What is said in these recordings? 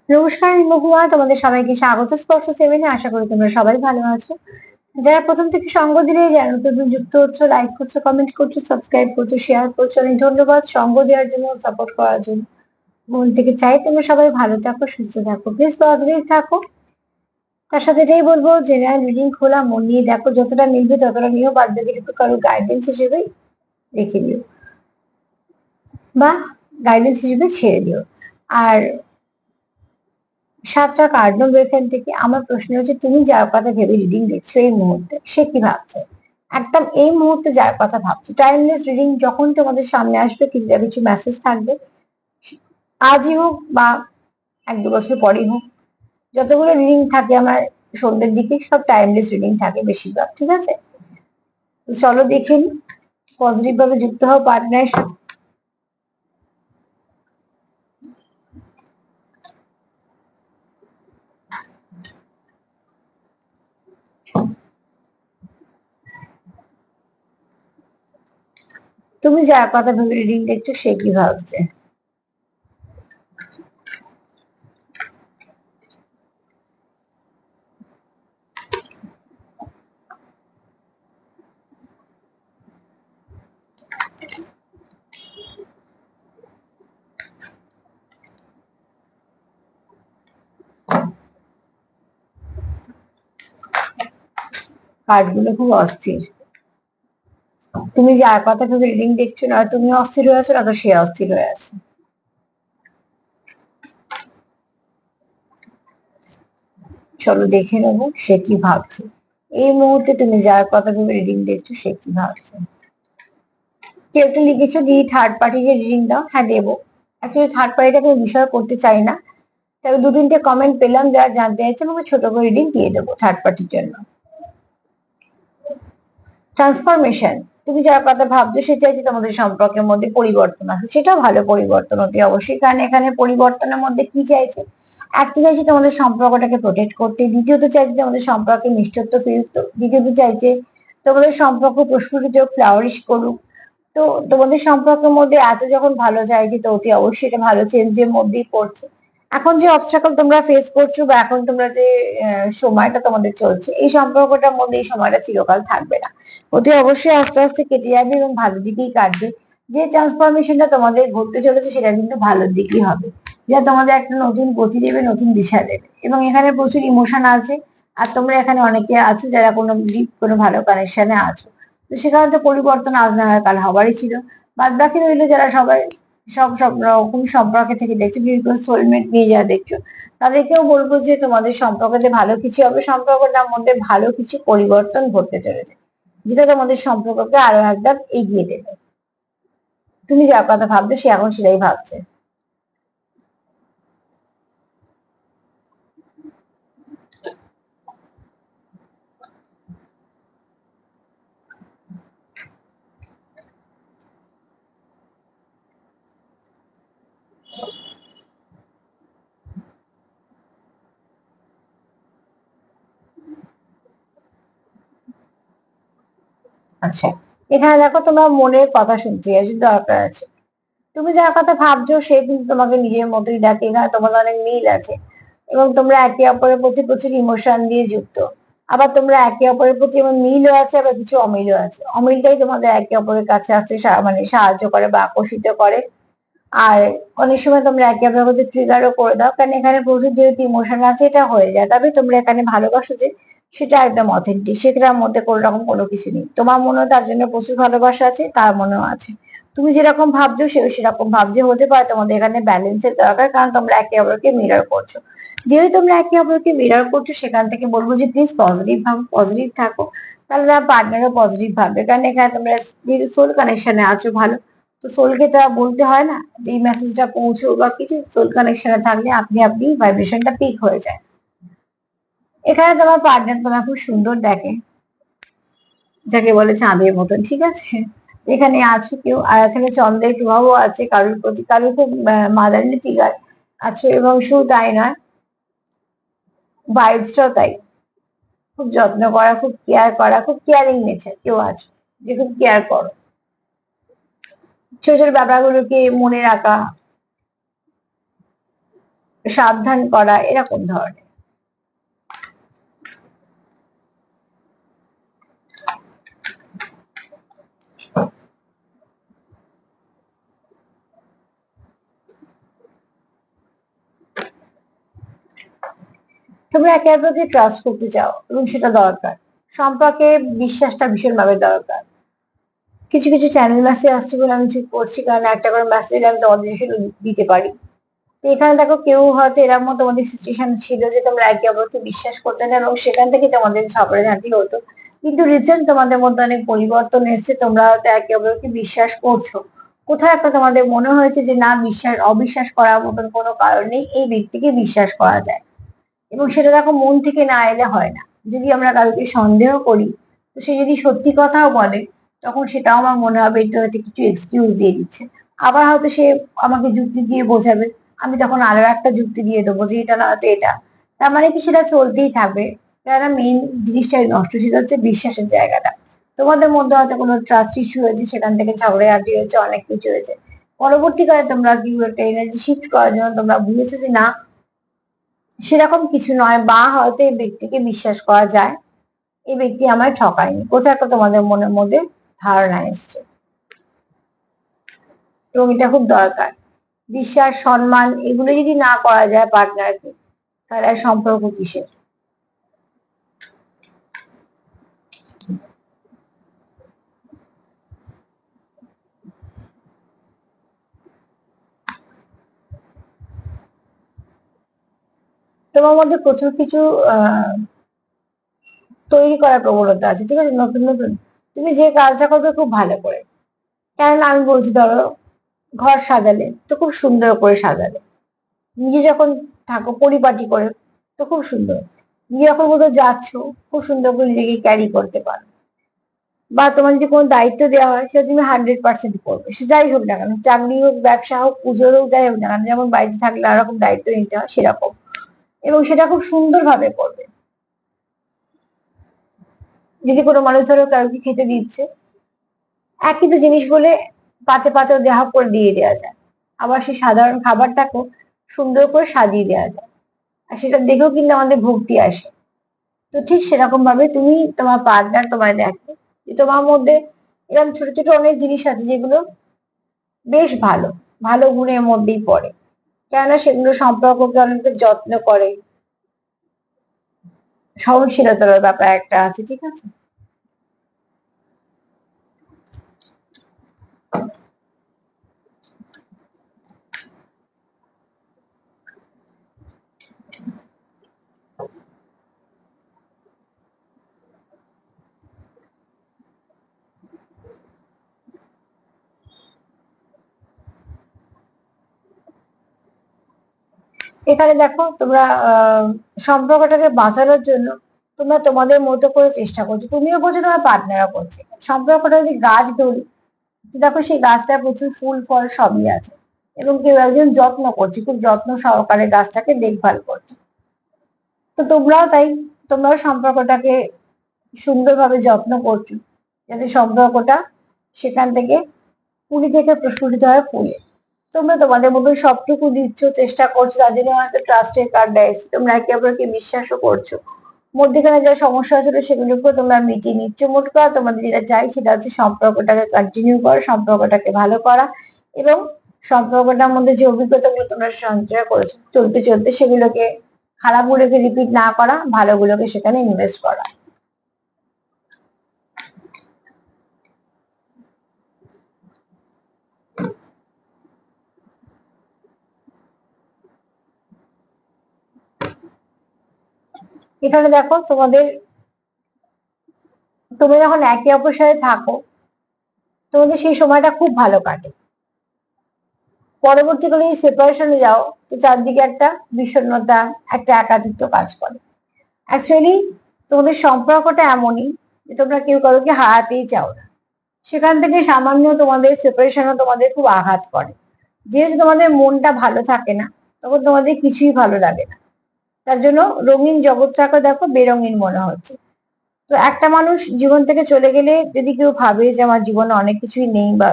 নমস্কার, আমি মহুয়া। তোমাদের সবাইকে স্বাগত স্পর্শ সেভেনে। আশা করি তোমরা সবাই ভালো আছো। যারা প্রথম থেকে সঙ্গ দিলে, যারা নতুন যুক্ত হচ্ছে, লাইক করছো, কমেন্ট করছো, সাবস্ক্রাইব করছো, শেয়ার করছো, অনেক ধন্যবাদ সঙ্গ দেওয়ার জন্য, সাপোর্ট করার জন্য। মন থেকে চাই তোমরা সবাই ভালো থাকো, সুস্থ থাকো, প্লিজ পজিটিভ থাকো। তার সাথে এটাই বলবো, জেনারেল রিডিং খোলা মন নিয়ে দেখো, যতটা মিলবে ততটা নিয়েও, বাদ বাকিটুকু কারো গাইডেন্স হিসেবে রেখে দিও বা গাইডেন্স হিসেবে ছেড়ে দিও। আর 7টা কার্ড নেবো এখান থেকে। আমার প্রশ্ন হচ্ছে, তুমি যার কথা ভেবে রিডিং দেখছো এই মুহূর্তে, সে কি ভাবছে? একদম এই মুহূর্তে যার কথা ভাবছো। টাইমলেস রিডিং যখন তোমাদের সামনে আসবে, কিছু না কিছু মেসেজ থাকবে। আজই হোক বা 1-2 বছর পরেই হোক, যতগুলো রিডিং থাকে আমার সন্ধ্যের দিকে, সব টাইমলেস রিডিং থাকে বেশিরভাগ। ঠিক আছে, তো চলো দেখে নি। পজিটিভ ভাবে যুক্ত হও পার্টনারের সাথে। তুমি যার কথা ভেবে রিডিং দেখছো, সে কি ভাবছে? কার্ডগুলো খুব অস্থির। তুমি যার কথা ভেবে রিডিং দেখছো, না তুমি অস্থির হয়ে আছো, না তো সে অস্থির হয়ে আছে। চলো দেখে নেবো সে কি ভাবছে। এই মুহূর্তে তুমি যার কথা ভেবে রিডিং দেখছো, সে কি ভাবছে। কেউ একটা লিখেছো যে থার্ড পার্টিকে রিডিং দাও। হ্যাঁ, দেবো। অ্যাকচুয়ালি থার্ড পার্টিটাকে বিষয় করতে চাই না, তবে 2-3টে কমেন্ট পেলাম যারা জানতে চাইছে, আমাকে ছোট করে রিডিং দিয়ে দেবো থার্ড পার্টির জন্য। ট্রান্সফরমেশন। তুমি যার কথা ভাবছো, সে চাইছে তোমাদের সম্পর্কের মধ্যে পরিবর্তন আসুক। সেটাও ভালো, পরিবর্তন অতি অবশ্যই। কারণ এখানে পরিবর্তনের মধ্যে কি চাইছে, এক তো চাইছে তোমাদের সম্পর্কটাকে প্রোটেক্ট করতে, দ্বিতীয়ত চাইছে তোমাদের সম্পর্কে মিষ্টত্ব ফিরুক, দ্বিতীয়ত চাইছে তোমাদের সম্পর্ক প্রস্ফুটিত ফ্লাওয়ারিশ করুক। তো তোমাদের সম্পর্কের মধ্যে এত যখন ভালো চাইছে, তো অতি অবশ্যই এটা ভালো চেঞ্জের মধ্যেই পড়ছে। এখন যে অবস্ট্রাকল তোমরা ফেস করছো, বা এখন তোমরা যে সময়টা তোমাদের চলছে, এই সম্পর্কটার মধ্যে এই সময়টা চিরকাল থাকবে না। অতি অবশ্যই আস্তে আস্তে কেটে যাবে এবং ভালো দিকেই কাটবে। যে ট্রান্সফরমেশনটা তোমাদের ঘটতে চলেছে, সেটা কিন্তু ভালোর দিকই হবে, যা তোমাদের একটা নতুন গতি দেবে, নতুন দিশা দেবে। এবং এখানে প্রচুর ইমোশন আছে। আর তোমরা এখানে অনেকে আছো যারা কোনো ডিপ, কোনো ভালো কানেকশনে আছো। তো সেখানে তো পরিবর্তন আজ না হয় কাল হবারই ছিল। বাদ বাকি রইলো যারা সবাই সব সব রকম সম্পর্কে থেকে দেখছো, বিশেষ করে সোলমেট নিয়ে যারা দেখছো, তাদেরকেও বলবো যে তোমাদের সম্পর্কতে ভালো কিছু হবে, সম্পর্কটার মধ্যে ভালো কিছু পরিবর্তন ঘটতে চলেছে, যেটা তোমাদের সম্পর্ককে আরো একদম এগিয়ে দেবে। তুমি যার কথা ভাবছো, সে এখন সেটাই ভাবছে। আচ্ছা, এখানে দেখো, তোমার মনের কথা শুনতে আছে, দরকার আছে। তুমি যার কথা ভাবছো, সে কিন্তু তোমাকে নিজের মতোই দেখে। এখানে তোমাদের অনেক মিল আছে, এবং তোমরা একে অপরের প্রতি প্রচুর ইমোশন দিয়ে যুক্ত। আবার তোমরা একে অপরের প্রতি এমন মিলও আছে, আবার কিছু অমিলও আছে। অমিলটাই তোমাদের একে অপরের কাছে আসতে মানে সাহায্য করে বা আকর্ষিত করে। আর অনেক সময় তোমরা একে অপরের প্রতি ট্রিগারও করে দাও, কারণ এখানে প্রচুর যেহেতু ইমোশন আছে, এটা হয়ে যায়। তবে তোমরা এখানে ভালোবাসো যে, সেটা একদম অথেন্টিক, সেটার মধ্যে কোনো রকম কোনো কিছু নেই। তোমার মনেও তার জন্য প্রচুর ভালোবাসা আছে, তার মনেও আছে। তুমি যেরকম ভাবছো, সেও সেরকম ভাবছে। হতে পারে তোমাদের এখানে ব্যালেন্সের দরকার, কারণ তোমরা একে অপরকে মিরর করছো। যেহেতু তোমরা একে অপরকে মিরর করছো, সেখান থেকে বলবো যে প্লিজ পজিটিভ ভাবো, পজিটিভ থাকো। তাহলে তার পার্টনারও পজিটিভ ভাববে, কারণ এখানে তোমরা সোল কানেকশনে আছো ভালো। তো সোলকে তো আর বলতে হয় না যে এই মেসেজটা পৌঁছো বা কিছু। সোল কানেকশনে থাকলে আপনি আপনি ভাইব্রেশনটা পিক হয়ে যায়। এখানে তোমার পার্টনার তোমার খুব সুন্দর দেখে, যাকে বলে চাঁদের মতন। ঠিক আছে, এখানে আছে কেউ, আর এখানে চন্দ্রের প্রভাবও আছে কারোর প্রতি, কারোর খুব মাদারলি ফিগার আছে। এবং শুধু তাই নয়, ভাইবসটাও তাই। খুব যত্ন করা, খুব কেয়ার করা, খুব কেয়ারিং নেচার কেউ আছে, যে খুব কেয়ার করো। ছোট ছোট ব্যাপারগুলোকে মনে রাখা, সাবধান করা, এরকম ধরনের। তোমরা একে অপরকে ট্রাস্ট করতে চাও এবং সেটা দরকার। সম্পর্কে বিশ্বাসটা ভীষণ ভাবে দরকার। কিছু কিছু চ্যানেল মেসেজ আসছে বলে আমি চুপ করছি, কারণ একটা করে মেসেজ আমি তোমাদের সেটা দিতে পারি। তো এখানে দেখো কেউ হয়তো এরকম তোমাদের সিচুয়েশন ছিল যে তোমরা একে অপরকে বিশ্বাস করতে না, এবং সেখান থেকে তোমাদের ঝগড়াঝাঁটি হতো। কিন্তু রিসেন্ট তোমাদের মধ্যে অনেক পরিবর্তন এসেছে, তোমরা হয়তো একে অপরকে বিশ্বাস করছো। কোথাও একটা তোমাদের মনে হয়েছে যে না, অবিশ্বাস করার মতন কোনো কারণ নেই, এই ব্যক্তিকে বিশ্বাস করা যায়। এবং সেটা দেখো মন থেকে না এলে হয় না। যদি আমরা কাউকে সন্দেহ করি, তো সে যদি সত্যি কথাও বলে, তখন সেটাও আমার মনে হবে এটা হয়তো কিছু এক্সকিউজ দিয়ে দিচ্ছে। আবার হয়তো সে আমাকে যুক্তি দিয়ে বোঝাবে, আমি তখন আরো একটা যুক্তি দিয়ে দেবো যে এটা না হয়তো এটা। তার মানে কি, সেটা চলতেই থাকবে। কেননা মেইন জিনিসটাই নষ্ট, সেটা হচ্ছে বিশ্বাসের জায়গাটা। তোমাদের মধ্যে হয়তো কোনো ট্রাস্ট ইস্যু হয়েছে, সেখান থেকে ঝগড়াঝাটি হয়েছে, অনেক কিছু হয়েছে। পরবর্তীকালে তোমরা কি একটা এনার্জি শিফট করার জন্য তোমরা বুঝেছো যে না, সেরকম কিছু নয়, বা হয়তো এই ব্যক্তিকে বিশ্বাস করা যায়, এই ব্যক্তি আমায় ঠকায়নি, কোথাও একটা তোমাদের মনের মধ্যে ধারণা এসছে। এবং এটা খুব দরকার। বিশ্বাস, সম্মান এগুলো যদি না করা যায় পার্টনারকে, তাহলে আর সম্পর্ক কিসের? তোমার মধ্যে প্রচুর কিছু আহ তৈরি করার প্রবণতা আছে, ঠিক আছে, নতুন নতুন। তুমি যে কাজটা করবে খুব ভালো করে। কেননা আমি বলছি, ধরো ঘর সাজালে তো খুব সুন্দর করে সাজালে, নিজে যখন থাকো পরিপাটি করে, তো খুব সুন্দর। নিজে যখন কোথাও যাচ্ছ, খুব সুন্দর করে নিজেকে ক্যারি করতে পারো। বা তোমার যদি কোনো দায়িত্ব দেওয়া হয়, সেটা তুমি 100% করবে, সে যাই হোক না কেন, চাকরি হোক, ব্যবসা হোক, পুজোর হোক, যাই হোক না কেন। যেমন বাড়িতে থাকলে আর রকম দায়িত্ব নিতে হয়, সেরকম। এবং সেটা খুব সুন্দর ভাবে করবে। যদি কোনো মানুষ ধরো কাউকে খেতে দিচ্ছে, একই তো জিনিস বলে পাতে পাতে দেওয়া করে দিয়ে দেওয়া যায়। আবার সেই সাধারণ খাবারটাকেও সুন্দর করে সাজিয়ে দেওয়া যায়, আর সেটা দেখেও কিন্তু আমাদের ভক্তি আসে। তো ঠিক সেরকম ভাবে তুমি তোমার পার্টনার তোমায় দেখে যে তোমার মধ্যে এরকম ছোট ছোট অনেক জিনিস আছে যেগুলো বেশ ভালো, ভালো গুণের মধ্যেই পড়ে। কেননা সেগুলো সম্পর্ককে অনেকটা যত্ন করে। সহনশীলতার ব্যাপার একটা আছে, ঠিক আছে। এখানে দেখো তোমরা সম্পর্কটাকে বাঁচানোর জন্য তোমরা তোমাদের মতো করে চেষ্টা করছো, তুমিও করছো, তোমার পার্টনারও করছে। সম্পর্কটা যদি গাছ ধরি, তো দেখো সেই গাছটা প্রচুর ফুল ফল সবই আছে, এবং কেউ একজন যত্ন করছে, খুব যত্ন সহকারে গাছটাকে দেখভাল করছে। তো তোমরাও তাই, তোমরাও সম্পর্কটাকে সুন্দরভাবে যত্ন করছো, যাতে সম্পর্কটা সেখান থেকে কুড়ি থেকে প্রস্ফুটিত হয় ফুলে। তোমরা তোমাদের মতন সবটুকু দিচ্ছ, চেষ্টা করছো, তার জন্য হয়তো ট্রাস্টের কার্ডটা এসেছে, তোমরা একে অপরকে বিশ্বাসও করছো। মধ্যেখানে যা সমস্যা ছিল সেগুলোকে তোমরা মিটিয়ে নিচ্ছ। মোট কথা তোমাদের যেটা চাই সেটা হচ্ছে সম্পর্কটাকে কন্টিনিউ করা, সম্পর্কটাকে ভালো করা, এবং সম্পর্কটার মধ্যে যে অভিজ্ঞতাগুলো তোমরা সঞ্চয় করেছো চলতে চলতে, সেগুলোকে, খারাপগুলোকে রিপিট না করা, ভালোগুলোকে সেখানে ইনভেস্ট করা। এখানে দেখো তোমাদের, তুমি যখন একে অপরের সাথে থাকো, তোমাদের সেই সময়টা খুব ভালো কাটে। পরবর্তীকালে যদি সেপারেশনে যাও, তো চারদিকে একটা বিষণ্ণতা, একটা একাকিত্ব কাজ করে। অ্যাকচুয়ালি তোমাদের সম্পর্কটা এমনই যে তোমরা কেউ কাউকে হারাতেই চাও না। সেখান থেকে সামান্য তোমাদের সেপারেশনও তোমাদের খুব আঘাত করে। যেহেতু তোমাদের মনটা ভালো থাকে না, তখন তোমাদের কিছুই ভালো লাগে না। তার জন্য রঙিন জগৎটাকে দেখো বেরঙিন মনে হচ্ছে। তো একটা মানুষ জীবন থেকে চলে গেলে যদি কেউ ভাবে যে আমার জীবনে অনেক কিছুই নেই, বা,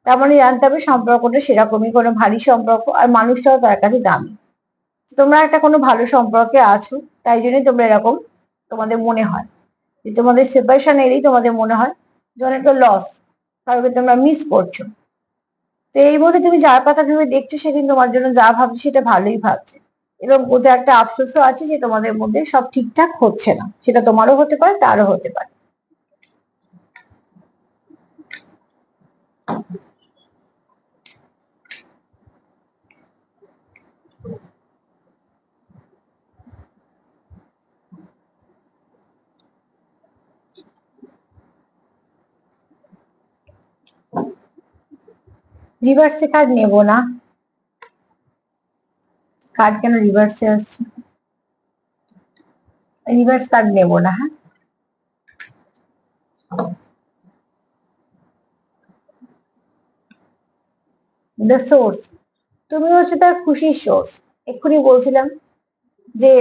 তার মানে জানতে হবে সম্পর্কটা সেরকমই, কোনো ভারী সম্পর্ক, আর মানুষটাও তার কাছে দামি। তোমরা একটা কোনো ভালো সম্পর্কে আছো, তাই জন্যই তোমরা এরকম তোমাদের মনে হয় যে তোমাদের সেপারেশন এলেই তোমাদের মনে হয় যে অনেকটা লস, কারণ তোমরা মিস করছো। তো এই মধ্যে তুমি যার কথা ভেবে দেখছো সে কিন্তু তোমার জন্য যা ভাবছে সেটা ভালোই ভাবছে, এবং ওটা একটা আফসোসও আছে যে তোমাদের মধ্যে সব ঠিকঠাক হচ্ছে না, সেটা তোমারও হতে পারে তারও হতে পারে। রিভার্সে কার্ড নেবো না। কার্ড কেন রিভার্সে আসছে? রিভার্স কার্ড নেবো না, হ্যাঁ। দ্য সোর্স, তুমি হচ্ছে তার খুশির সোর্স। এক্ষুনি বলছিলাম যে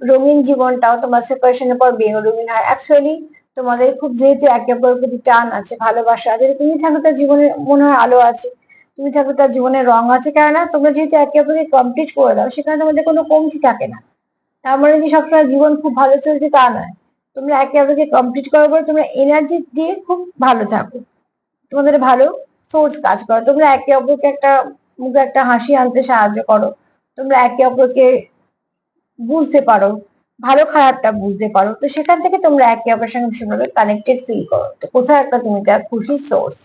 রঙিন জীবনটাও তোমার সেপারেশনের পর বেরঙিন হয়। অ্যাকচুয়ালি তোমাদের খুব যেহেতু একে অপরের প্রতি টান আছে, ভালোবাসা আছে, তুমি থাকো তার জীবনে মনে হয় আলো আছে, তুমি থাকো তার জীবনে রং আছে, কেননা তোমরা যেহেতু একে অপরকে কমপ্লিট করে দাও, সেখানে তোমাদের কোনো কমতি থাকে না। তার মানে যে সবসময় জীবন খুব ভালো চলছে তা নয়, তোমরা একে অপরকে কমপ্লিট করার পরে তোমরা এনার্জি দিয়ে খুব ভালো থাকো, তোমাদের ভালো সোর্স কাজ করো, তোমরা একে অপরকে একটা মুখে একটা হাসি আনতে সাহায্য করো, তোমরা একে অপরকে বুঝতে পারো, ভালো খারাপটা বুঝতে পারো, তো সেখান থেকে তোমরা একে অপরের সঙ্গে ভীষণভাবে কানেক্টেড ফিল করো। তো কোথাও একটা তুমি তার খুশির সোর্স।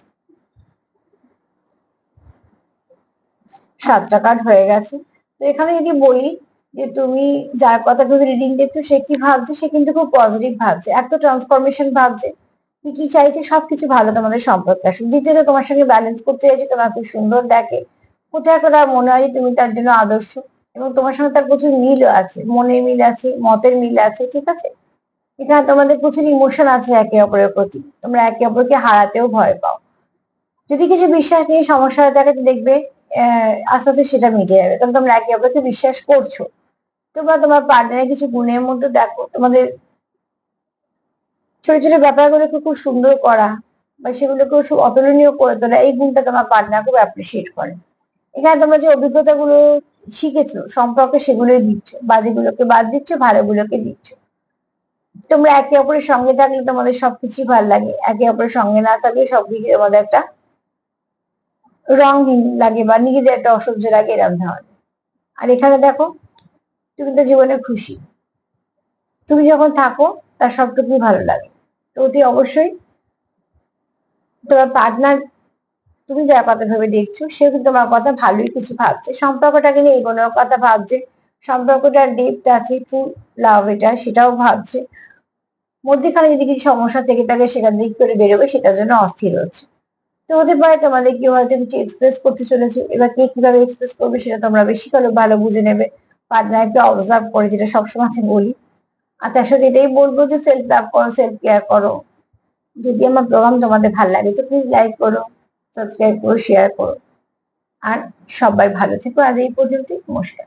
7টা কার্ড হয়ে গেছে। তো এখানে যদি বলি যে তুমি যার কথা ভেবে রিডিং দেখছো সে কি ভাবছে, সে কিন্তু খুব পজিটিভ ভাবছে, এত ট্রান্সফরমেশন ভাবছে, কি কি চাইছে সবকিছু ভালো তোমাদের সম্পর্কে আসুক। দ্বিতীয়ত তোমার সঙ্গে ব্যালেন্স করতে চাইছে, তোমার খুব সুন্দর দেখে, কোথাও একটা তার মনে হয় যে তুমি তার জন্য আদর্শ, এবং তোমার সঙ্গে তার প্রচুর মিলও আছে, মনের মিল আছে, মতের মিল আছে, ঠিক আছে। এখানে তোমাদের প্রচুর ইমোশন আছে একে অপরের প্রতি, তোমরা একে অপরকে হারাতেও ভয় পাও। যদি কিছু বিশ্বাস নিয়ে সমস্যা হয়ে থাকে তো দেখবে আস্তে আস্তে সেটা মিটে যাবে, কারণ তোমরা একে অপরকে বিশ্বাস করছো। তোমরা তোমার পার্টনারের কিছু গুণের মধ্যে দেখো তোমাদের ছোট ছোট ব্যাপারগুলোকে খুব সুন্দর করা, বা সেগুলোকে খুব অতুলনীয় করে তোলা, এই গুণটা তোমার পার্টনার খুব অ্যাপ্রিসিয়েট করে। এখানে তোমরা যে অভিজ্ঞতাগুলো শিখেছো সম্পর্কে সেগুলোই দিচ্ছ, বাজেগুলোকে বাদ দিচ্ছ, ভালোগুলোকে দিচ্ছ। তোমরা একে অপরের সঙ্গে থাকলে তোমাদের সবকিছু ভালো লাগে, একে অপরের সঙ্গে না থাকলে সবকিছু তোমাদের একটা রংহীন লাগে বা নিজেদের একটা অসহ্য লাগে, এরকম ধরনের। আর এখানে দেখো তুমি তো জীবনে খুশি, তুমি যখন থাকো তার সবটুকুই ভালো লাগে। তো অতি অবশ্যই তোমার পার্টনার, তুমি যার কথা ভেবে দেখছো সে কিন্তু তোমার কথা ভালোই কিছু ভাবছে, সম্পর্কটাকে নিয়ে এগোনোর কথা ভাবছে, সম্পর্কটার ডেপথ আছে, ট্রু লাভ এটা সেটাও ভাবছে। মধ্যেখানে যদি কিছু সমস্যা থেকে থাকে সেখান থেকে করে বেরোবে সেটার জন্য অস্থির হচ্ছে। তো হতে পারে তোমাদের কেউ হয়তো কিছু এক্সপ্রেস করতে চলেছে, এবার কে কিভাবে এক্সপ্রেস করবে সেটা তোমরা বেশি ভালো বুঝে নেবে, পার্টনারকে অবজার্ভ করে, যেটা সবসময় আমি বলি। আর তার সাথে এটাই বলবো যে সেলফ লাভ করো, সেলফ কেয়ার করো। যদি আমার প্রোগ্রাম তোমাদের ভালো লাগে তো প্লিজ লাইক করো, সাবস্ক্রাইব করো, শেয়ার করো। আর সবাই ভালো থেকো। আজ এই পর্যন্তই, নমস্কার।